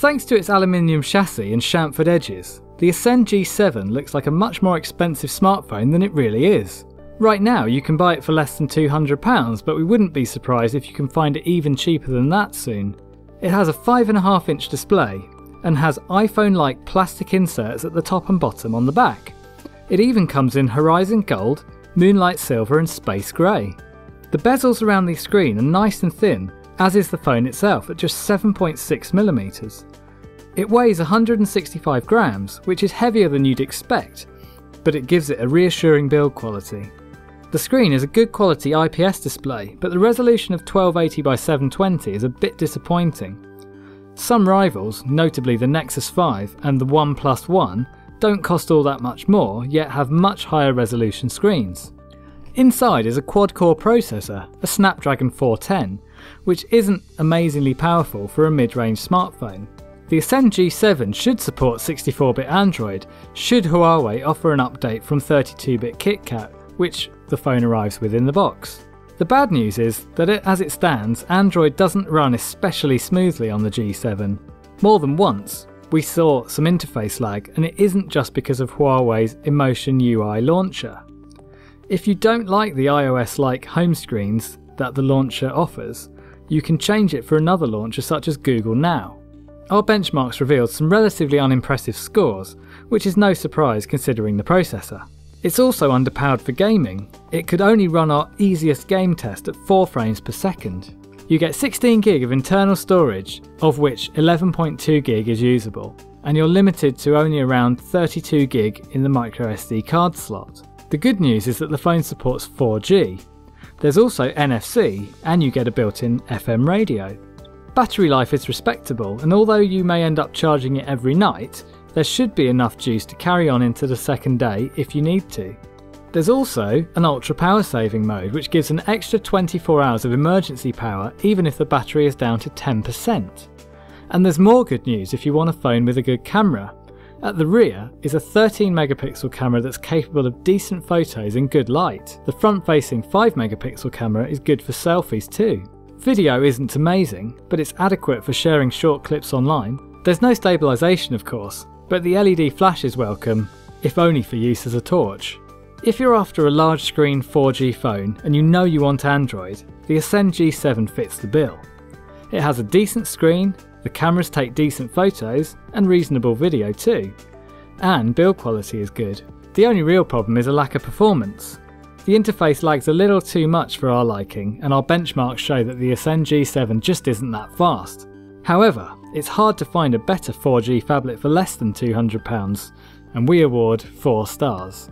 Thanks to its aluminium chassis and chamfered edges, the Ascend G7 looks like a much more expensive smartphone than it really is. Right now you can buy it for less than £200, but we wouldn't be surprised if you can find it even cheaper than that soon. It has a 5.5-inch display and has iPhone-like plastic inserts at the top and bottom on the back. It even comes in Horizon Gold, Moonlight Silver and Space Grey. The bezels around the screen are nice and thin, as is the phone itself at just 7.6mm. It weighs 165 grams, which is heavier than you'd expect, but it gives it a reassuring build quality. The screen is a good quality IPS display, but the resolution of 1280 by 720 is a bit disappointing. Some rivals, notably the Nexus 5 and the OnePlus One, don't cost all that much more, yet have much higher resolution screens. Inside is a quad-core processor, a Snapdragon 410, which isn't amazingly powerful for a mid-range smartphone. The Ascend G7 should support 64-bit Android, should Huawei offer an update from 32-bit KitKat, which the phone arrives with in the box. The bad news is that as it stands, Android doesn't run especially smoothly on the G7. More than once, we saw some interface lag, and it isn't just because of Huawei's Emotion UI launcher. If you don't like the iOS-like home screens that the launcher offers, you can change it for another launcher such as Google Now. Our benchmarks revealed some relatively unimpressive scores, which is no surprise considering the processor. It's also underpowered for gaming. It could only run our easiest game test at 4 frames per second. You get 16GB of internal storage, of which 11.2GB is usable, and you're limited to only around 32GB in the microSD card slot. The good news is that the phone supports 4G. There's also NFC, and you get a built-in FM radio. Battery life is respectable, and although you may end up charging it every night, there should be enough juice to carry on into the second day if you need to. There's also an ultra power saving mode, which gives an extra 24 hours of emergency power even if the battery is down to 10%. And there's more good news if you want a phone with a good camera. At the rear is a 13-megapixel camera that's capable of decent photos in good light. The front-facing 5-megapixel camera is good for selfies too. Video isn't amazing, but it's adequate for sharing short clips online. There's no stabilisation of course, but the LED flash is welcome, if only for use as a torch. If you're after a large screen 4G phone and you know you want Android, the Ascend G7 fits the bill. It has a decent screen, the cameras take decent photos and reasonable video too, and build quality is good. The only real problem is a lack of performance. The interface lags a little too much for our liking, and our benchmarks show that the Ascend G7 just isn't that fast. However, it's hard to find a better 4G phablet for less than £200, and we award 4 stars.